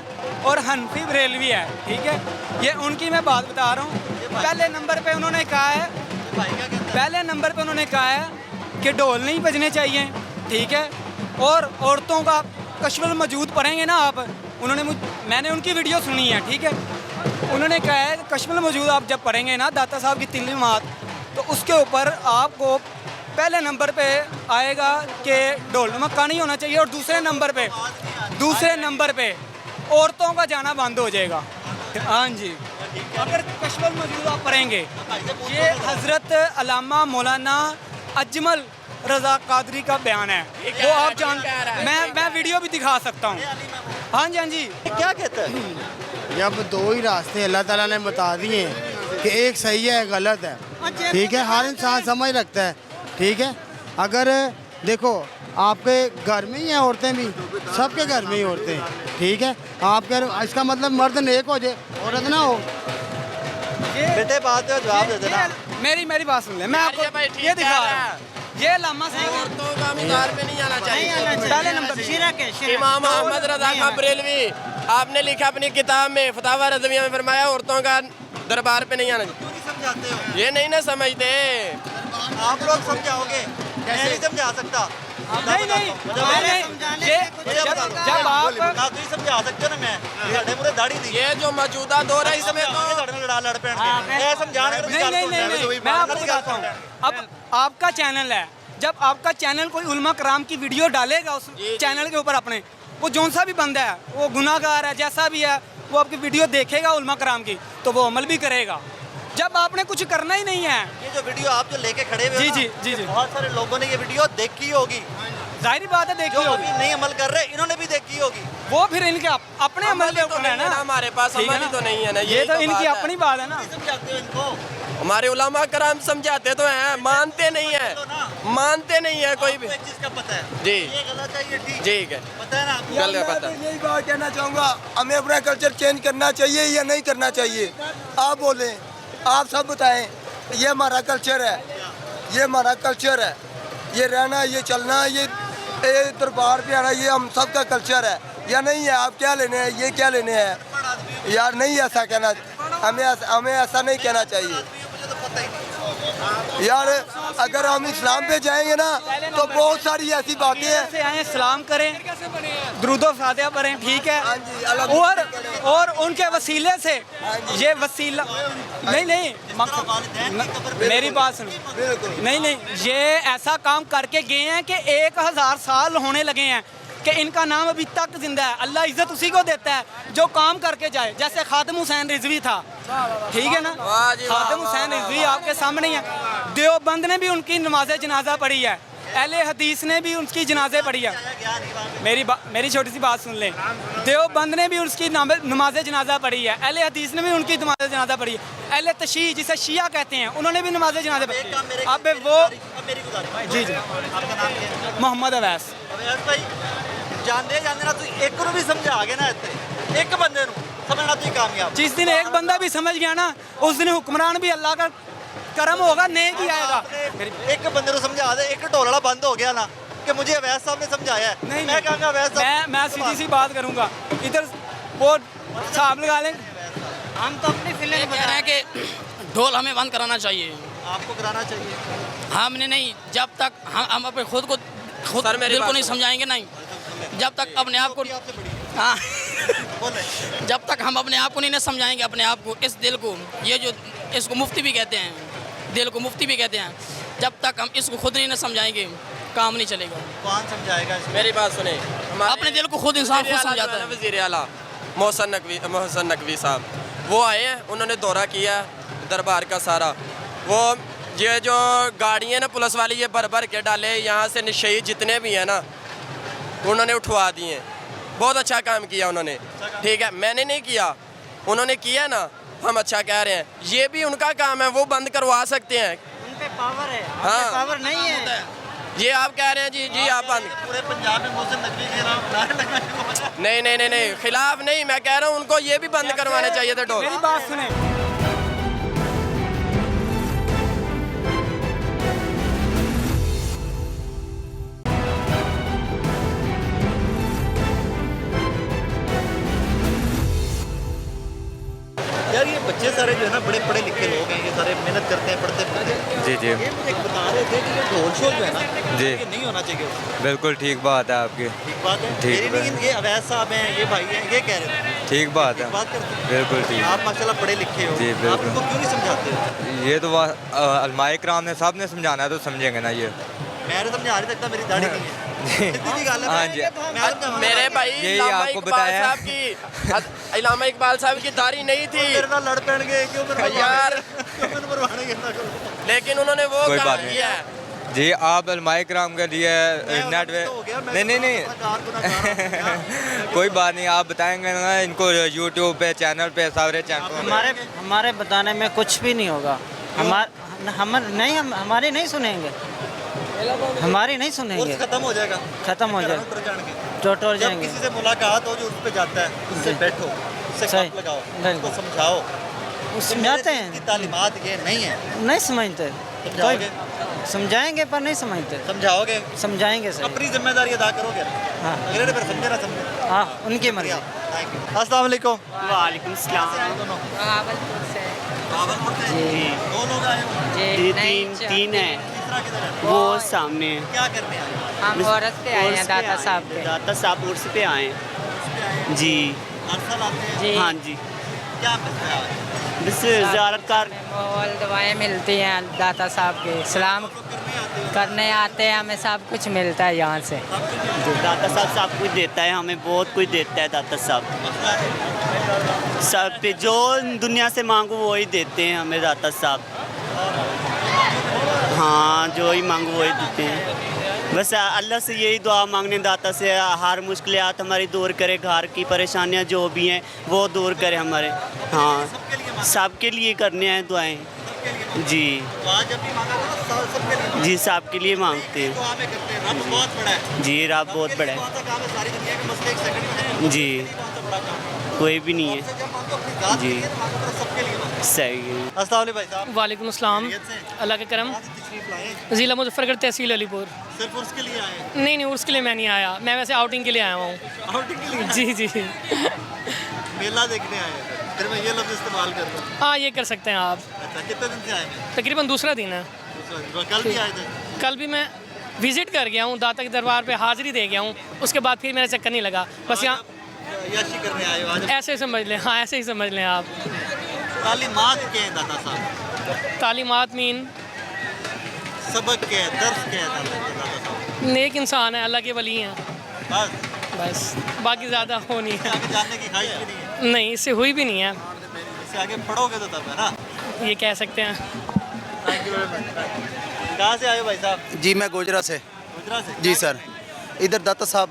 और हनफी बरेलवी है, ठीक है, ये उनकी मैं बात बता रहा हूँ। पहले नंबर पे उन्होंने कहा है, पहले नंबर पे उन्होंने कहा है कि ढोल नहीं बजने चाहिए, ठीक है, और औरतों का कश्मल मौजूद पढ़ेंगे ना आप, मैंने उनकी वीडियो सुनी है, ठीक है, उन्होंने कहा है कि कश्मल मौजूद आप जब पढ़ेंगे ना दाता साहब की तिलावत, तो उसके ऊपर आपको पहले नंबर पे आएगा कि ढोल मक्का नहीं होना चाहिए, और दूसरे नंबर पे औरतों का जाना बंद हो जाएगा। हाँ जी, अगर कश्मल मौजूद आप पढ़ेंगे। ये हज़रत अल्लामा मौलाना अजमल रज़ा कादरी का बयान है, वो आप मैं वीडियो भी दिखा सकता हूँ। हाँ जी, हाँ जी, क्या कहता है? जब दो ही रास्ते अल्लाह ताला ने बता दिए कि एक सही है एक गलत है, ठीक है, हर इंसान समझ रखता है, ठीक है। अगर देखो आपके घर में ही हैं औरतें भी, सबके घर में ही औरतें, ठीक है, आपके इसका मतलब मर्द नेक हो जाए औरत ना हो। बेटे बात है, जवाब दे देना। मेरी बात सुन ले, मैं आपको ये दिखा रहा हूँ। ये लामा औरतों का मिज़ार पे नहीं आना चाहिए। पहले नंबर इमाम अहमद रज़ा खां बरेलवी आपने लिखा अपनी किताब में फतावा रज़विया में, फरमाया औरतों का दरबार पे नहीं आना चाहिए। ये नहीं ना समझते, आप लोग समझाओगे, कैसे नहीं समझा सकता? नहीं जब आप नहीं समझा सकते ना, मैं साढ़े पूरे दाढ़ी नहीं, ये जो मौजूदा दौर है इसमें तो लड़ पैण के समझाने नहीं, मैं आपको बताता हूँ। अब आपका चैनल है, जब आपका चैनल कोई उलमा कराम की वीडियो डालेगा उस चैनल के ऊपर अपने, वो जौन सा भी बंदा है, वो गुनाहगार है, जैसा भी है, वो आपकी वीडियो देखेगा उलमा कराम की, तो वो अमल भी करेगा। जब आपने कुछ करना ही नहीं है, ये जो वीडियो आप जो लेके खड़े हुए हो ना, जी, बहुत सारे लोगों ने ये वीडियो देखी होगी, जाहिर बात है देखी होगी, नहीं अमल कर रहे इन्होंने भी देखी होगी, वो फिर इनके अपने अमल के ऊपर है ना, हमारे पास अमल ही तो नहीं है ना, ये तो इनकी अपनी बात है ना। समझाते हो इनको? हमारे उलमा कराम समझाते तो हैं, मानते नहीं है कोई भी। एक चीज का पता है, जी, ये गलत है, ये ठीक है, पता है ना आपको? गल का पता। यही बात कहना चाहूँगा, हमें अपना कल्चर चेंज करना चाहिए या नहीं करना चाहिए? आप बोलें, आप सब बताएं। ये हमारा कल्चर है, ये हमारा कल्चर है, ये रहना, ये चलना, ये दरबार पे आना, ये हम सब का कल्चर है या नहीं है? आप क्या लेने हैं, ये क्या लेने हैं यार? नहीं ऐसा कहना, हमें ऐसा नहीं कहना चाहिए यार। अगर हम इस्लाम पे जाएंगे ना तो बहुत सारी ऐसी बातें हैं। आए सलाम करें, दुरूद व फातिहा पढ़ें, ठीक है, और उनके वसीले से ये वसीला नहीं मेरी बात सुन, नहीं, ये ऐसा काम करके गए हैं कि 1000 साल होने लगे हैं कि इनका नाम अभी तक जिंदा है। अल्लाह इज्जत उसी को देता है जो काम करके जाए, जैसे खातिम हुसैन रिजवी था, ठीक है ना, खातिम हुसैन रिजवी आपके सामने ही है। देवबंद ने भी उनकी नमाज जनाजा पढ़ी है, अहले हदीस ने भी उनकी जनाजे पढ़ी है। मेरी छोटी सी बात सुन लें, देवबंद ने भी उसकी नमाज जनाजा पढ़ी है, अहले हदीस ने भी उनकी नमाज जनाजा पढ़ी है, अहले तशीह जिसे शिया कहते हैं उन्होंने भी नमाज जनाजा पढ़ी। अब वो जी मोहम्मद अवैस जानते ना, तू एक भी समझा गए ना, इतने एक बंदे समझना तू कामयाब। जिस दिन एक बंदा भी समझ गया ना, उस दिन हुक्मरान भी अल्लाह का करम होगा, नेक ही आएगा। एक बंदे को समझा दे, एक ढोलड़ा बंद हो गया ना कि मुझे अवैस साहब ने समझाया है, नहीं मैं कहूँगा अवैस साहब, मैं सीधी सी बात करूँगा, इधर वो हिसाब लगा लें। हम तो अपनी फिल्म कह रहे हैं कि ढोल हमें बंद कराना चाहिए। आपको कराना चाहिए? हमने नहीं, जब तक हम अपने खुद दिल को नहीं समझाएंगे, नहीं, जब तक अपने आप को, हाँ जब तक हम अपने आप को नहीं समझाएंगे, अपने आप को, इस दिल को, ये जो इसको मुफ्ती भी कहते हैं, दिल को मुफ्ती भी कहते हैं, जब तक हम इसको खुद नहीं समझाएंगे काम नहीं चलेगा। कौन समझाएगा? मेरी बात सुने, अपने दिल को खुद इंसान खुद समझाता है। वज़ीर आला मोहसन नकवी साहब वो आए हैं, उन्होंने दौरा किया दरबार का सारा, वो ये जो गाड़ियाँ ना पुलिस वाली ये भर के डाले, यहाँ से नशे जितने भी हैं ना उन्होंने उठवा दिए। बहुत अच्छा काम किया उन्होंने, ठीक है, मैंने नहीं किया, उन्होंने किया ना, हम अच्छा कह रहे हैं। ये भी उनका काम है, वो बंद करवा सकते हैं, उन पे पावर है, हाँ पावर नहीं है। ये आप कह रहे हैं जी आप बंद, पूरे पंजाब में मोहसिन नकवी के नाम नहीं, खिलाफ नहीं, मैं कह रहा हूँ उनको ये भी बंद करवाने चाहिए थे ढोल। मेरी बात सुने, यार ये बच्चे सारे जो है ना बड़े पढ़े लिखे लोग हैं पढ़ते पढ़ते। जी जी ये मुझे बता रहे थे कि ये ढोल शोल जो है ना जी। ये नहीं होना चाहिए। बिल्कुल ठीक बात है आपकी। ठीक बात है। ठीक मेरी नहीं, ये अवैध साहब हैं, ये भाई हैं, ये कह रहे थे। ठीक बात है। बात करते हैं। बिल्कुल ठीक। आप माशाल्लाह पढ़े लिखे हो, जी, आप बिल्कुल। इनको क्यों नहीं समझाते हो? ये तो अलमाए कराम ने सब ने समझाना है तो समझेंगे ना ये। मैं तो समझा नहीं सकता, मेरी दाढ़ी नहीं है। सीधी सी गल है। हाँ जी। मैं समझाऊंगा। मेरे भाई यही इलामा आपको इकबाल बताया। साहब की इलामा इकबाल साहब की दाढ़ी नहीं थी मेरे साथ लड़ पैण गए क्यों यार, क्यों मैंने मरवाने के ना करो। लेकिन उन्होंने वो कोई काम बात नहीं। किया है। जी आप अलमाए कराम के लिए नेट पे नहीं कोई बात नहीं, आप बताएंगे ना इनको यूट्यूब पे चैनल पे सारे चैनल। हमारे बताने में कुछ भी नहीं होगा। हमारे नहीं सुनेंगे, हमारी नहीं सुनेंगे। खत्म हो जाएगा, खत्म हो जाएगा, टूट टूट जब जाएंगे। किसी से मुलाकात हो जो उस पे जाता है, उससे बैठो, उससे सही। गप लगाओ, बिल्कुल। उसको समझाओ। समझाते मेरे हैं, की तालीमात ये नहीं है। नहीं समझते। समझाओगे? समझाएंगे पर नहीं समझते। समझाओगे? समझाएंगे सर। अपनी जिम्मेदारी अदा करोगे। हाँ। अगले ने फिर समझे ना समझे। हाँ, उनकी मर्जी। Thank you. अस्सलाम वालेकुम। वालेकुम सलाम। दोनों भागलपुर से भागलपुर से? जी। दो लोग आए हो? जी तीन है, तीसरा किधर है? वो सामने है। क्या करने आए हो? हम औरत पे आए हैं दाता साहब पे। दाता साहब उर्स पे आए हैं। जी हर साल आते हैं? जी। हाँ जी। क्या मिलता है आज? बस ज़ियारत कार माहौल दवाएं मिलती हैं दाता साहब के, सलाम करने आते हैं, हमें सब कुछ मिलता है यहाँ से। दाता साहब सब कुछ देता है, हमें बहुत कुछ देता है दाता साहब। सब पे जो दुनिया से मांगो वो ही देते हैं हमें दाता साहब। हाँ, जो ही मांगो वही देते हैं। बस अल्लाह से यही दुआ मांगने दाता से, हर मुश्किलात हमारी दूर करे, घर की परेशानियाँ जो भी हैं वो दूर करे हमारे। हाँ, सबके लिए करने हैं दुआएं। जी तो आज जब भी मांगा करो, सबके लिए जी, सबके लिए मांगते हैं। दुआ में करते हैं। रब बहुत बड़ा है। जी, रब बहुत बड़ा कौन सा काम है सारी दुनिया के मसले एक सेकंड में हल है। जी, कौन सा बड़ा काम है? कोई भी नहीं है। जब मांगो अपनी जात के जी। लिए, तो मांगो करो सबके लिए मांगो। सही है। अस्सलाम वालेकुम भाई साहब। वालेकुम अस्सलाम। खैरियत से? अल्लाह के करम। आज तशरीफ लाए, ज़िला मुजफ्फरगढ़ तहसील अलीपुर। सिर्फ उसके लिए आए हैं? नहीं, उसके लिए मैं नहीं आया, मैं वैसे आउटिंग के लिए आया हूँ। आउटिंग के लिए? जी जी। मेला देखने आए हैं फिर मैं ये लफ्ज़ इस्तेमाल कर रहा हूँ। हाँ, ये कर सकते हैं आप। अच्छा, कितने दिन से आए हैं? तकरीबन दूसरा दिन है। कल भी आए थे? कल भी मैं विज़िट कर गया हूँ, दाता के दरबार पे हाज़िरी दे गया हूँ। उसके बाद फिर मेरा चक्कर नहीं लगा, बस यहाँ याशी करने आए हो आज? ऐसे ही समझ लें। हाँ, ऐसे ही समझ लें आप। तालीमात के हैं दाता साहब? तालीमात मीन सबक के हैं, दर्स के हैं दाता साहब? नेक इंसान है, अल्लाह के वली हैं, बस बाकी ज़्यादा हो नहीं है। आगे जानने की ख्वाहिश भी नहीं है? नहीं, इससे हुई भी नहीं है। इससे आगे पढ़ोगे तो तब है ना। ये कह सकते हैं। Thank you very much. कहाँ से आए हो भाई साहब? जी मैं गोजरा से। गुजरात से? जी सर, इधर दाता साहब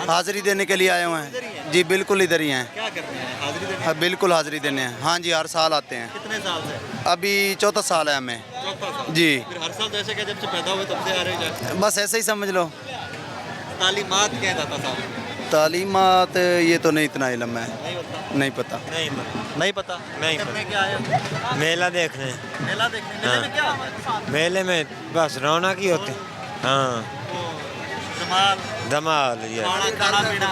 हाज़िरी देने के लिए आए हुए हैं। जी बिल्कुल इधर ही हैं। क्या करते हैं? हाजिरी देने? हाँ, बिल्कुल हाज़िरी देने हैं। हाँ जी, हर साल आते हैं। कितने साल से? अभी चौथा साल है हमें। चौथा साल? जी। फिर हर साल जैसे कि जब से पैदा हुए तब से आ रहे हैं? बस ऐसे ही समझ लो। तालीमात के हैं दाता साहब? तालीमात ये तो नहीं इतना इल्म है, नहीं पता? नहीं पता। नहीं पता? नहीं करने क्या आए हो? मेला देखने। मेला देखने? मेले में क्या होता है? मेले में बस रौनक ही होती। हाँ, वो धमाल, धमाल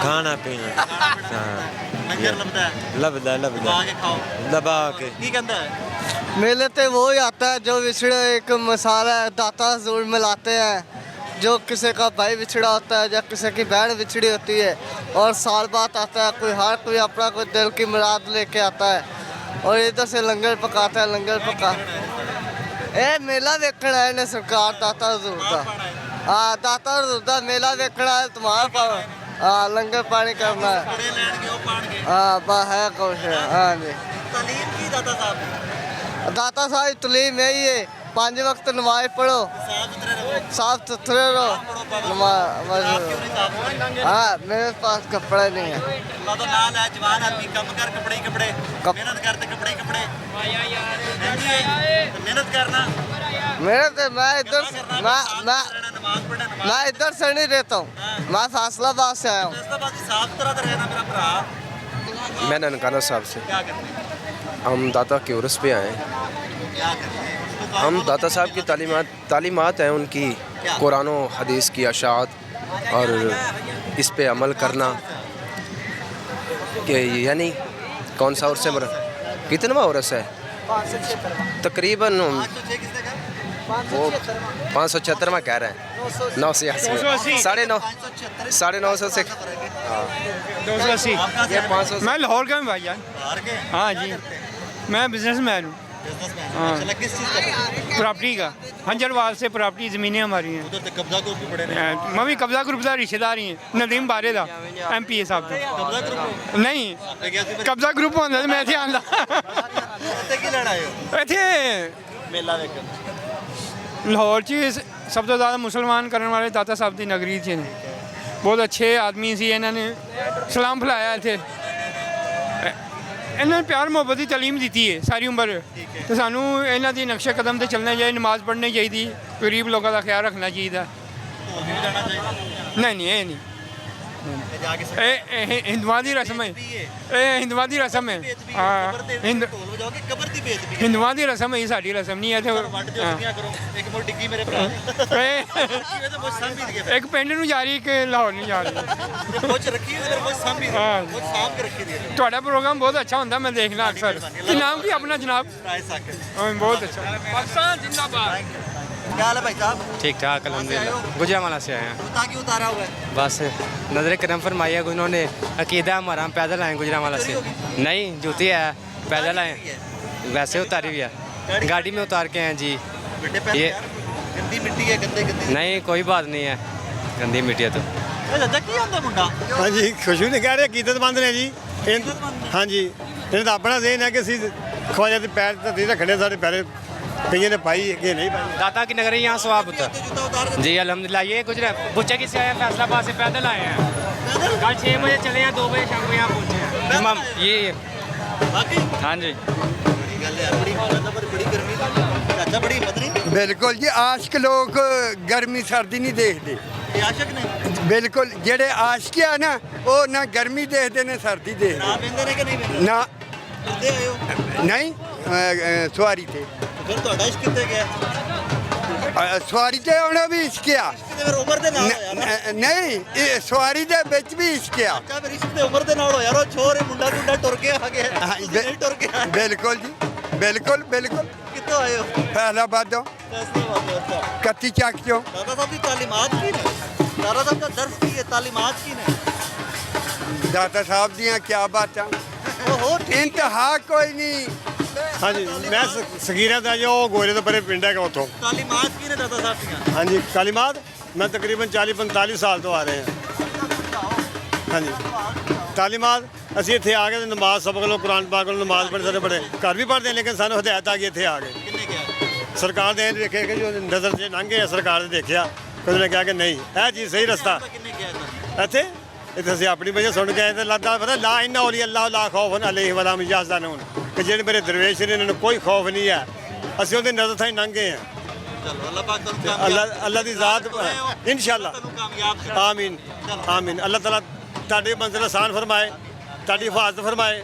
खाना पीना, लंगर लगता है, लभदा दबा के खाओ, दबा के। की कहता है? मेले पे वो ही आता है जो विछड़े एक मसाला है, दाता हजूर मिलाते हैं। जो किसी का भाई बिछड़ा होता है या किसी की बहन बिछड़ी होती है, और साल बाद आता है, कोई अपना कोई दिल की मुराद लेके आता है और इधर से लंगर पकाता है। लंगर पका मेला देखना है ने सरकार दाता हजूर का। हाँ, दाता हजूर का मेला देखना है तुम्हारा पाओ। हाँ, लंगर पानी करना है। हाँ, बस है कुछ। हाँ जी। तालीम की दाता साहब? दाता साहब तलीम यही है, 5 वक्त नमाज पढ़ो, साफ सुथरे रहो। हाँ, मेरे पास कपड़े नहीं है। तो नाल है जवान आदमी, कम कर कपड़े ही कपड़े, मेहनत करते कपड़े ही कपड़े। मेहनत करना। मैं इधर से नहीं रहता हूँ, मैं फैसलाबाद से आया हूँ। साफ तरह रहना मेरा भरा। मैं ननकाना साहब से। क्या करते हैं? हम दाता के उर्स पे आए हैं। क्या करते हैं? हम दाता साहब की तालीमात हैं उनकी, कुरान और हदीस की अशात और इस पे अमल करना कि यानी कौन सा उर्स है, कितनवा उर्स है? तकरीबन 576 में कह रहे हैं 980 950 से 280 ये 500 मैं लाहौर का हूँ भाईजान। हाँ जी, मैं बिजनेसमैन हूँ। हाँ, प्रॉपर्टी का हंजरवाल से प्रॉपर्टी ज़मीनें हमारी हैं। मैं भी कब्जा ग्रुप का रिश्तेदार ही हैं। नदीम बारे का MPA साहब का नहीं कब्जा ग्रुप होंदा ते मैं इत्थे आंदा इत्थे लाहौर च सब तो ज़्यादा मुसलमान करने वाले दाता साहब की नगरी च ने। बहुत अच्छे आदमी सी, इन्होंने सलाम फैलाया इत्थे। इन्होंने प्यार मुहब्बत की तालीम दी है सारी उम्र, तो सानू इन्हों की नक्शे कदम से चलना चाहिए, नमाज पढ़नी चाहिए, गरीब लोगों का ख्याल रखना चाहिए। नहीं नहीं ये नहीं, हिंदुओं की रस्म है, हिंदुओं की रस्म है। हाँ हिंदुओं की रस्म है, साड़ी रस्म नहीं है। एक पिंड नूं जा रही, एक लाहौर नहीं जा रही। ਤੁਹਾਡਾ प्रोग्राम बहुत अच्छा होता, मैं देखना अक्सर। नाम की अपना जनाब? बहुत अच्छा। पाकिस्तान जिंदाबाद। क्या हाल है भाई साहब? ठीक ठाक अल्हम्दुलिल्लाह। गुजरांवाला से आए हैं। जूता क्यों उतारा हुआ है? बस नजर करम फरमाई है उन्होंने, अकीदा हमारा, हम पैदल आए गुजरांवाला से। नहीं जूती है, पैदल आए, वैसे उतारी हुई है, गाड़ी में उतार के हैं जी। ये गंदी मिट्टी है, गंदे नहीं कोई बात नहीं है, गंदी मिट्टी है तो। हाँ जी खुश नहीं कह रहे, कीदतमंद ने जी। हाँ जी इन्हें तो अपना देन है कि असी ख्वाजा के पैर धरती रखने, साढ़े पैर कई ने पाई कि नहीं पाई। दाता की नगरी यहाँ स्वाब होता जी अल्हम्दुलिल्लाह। ये गुजरा बुच्चे की से आए, फैसलाबाद से पैदल आए हैं। कल 6 बजे चले हैं, 2 बजे शाम को यहाँ पहुँचे हैं। ये हाँ जी बिल्कुल जी, आशिक लोग गर्मी सर्दी नहीं देखते। बिल्कुल जेड़े आशिक है ना, वो ना गर्मी देखते ने सर्दी देखते ना। नहीं सवारी थे सवारी ते होना भी इश्क आ। नहीं सवारी दे विच भी इश्क आ। बिल्कुल जी बिल्कुल बिल्कुल। फैसलाबादों कत्ती चक चो। दाता साहब दियाँ क्या बातें, इंतहा कोई नहीं। हाँ जी मैं सगीरा का जो गोरे तो परे पिंड है उतों। हाँ जी तालीमात मैं तकरीबन 40-45 साल तो आ रहे हैं। हाँ जी तालीमात असी इतने आ गए, नमाज सब को कुरान पाक को नमाज पढ़े, सारे बड़े घर भी पढ़ते हैं, लेकिन सानू हदायत आ गई इतने आ गए। सरकार ने देखे कि जो नज़र से लंघे है, सरकार ने देखा कुछ ने कहा कि नहीं यह चीज़ सही रस्ता इतने इतने असी अपनी वजह सुन के तो लगता पता ला इन्ना होली अल्लाह ला खौफ अलैहि वला हुम यहज़नून कि जेडे मेरे दरवेश ने इन्होंने कोई खौफ नहीं है, असी उनकी नज़र थाई लंघे हैं। अल्लाह की ज़ात इंशाअल्लाह आमीन आमीन। अल्लाह ताला तुहाडी मंजिल आसान फरमाए, तुहाडी हिफाजत फरमाए।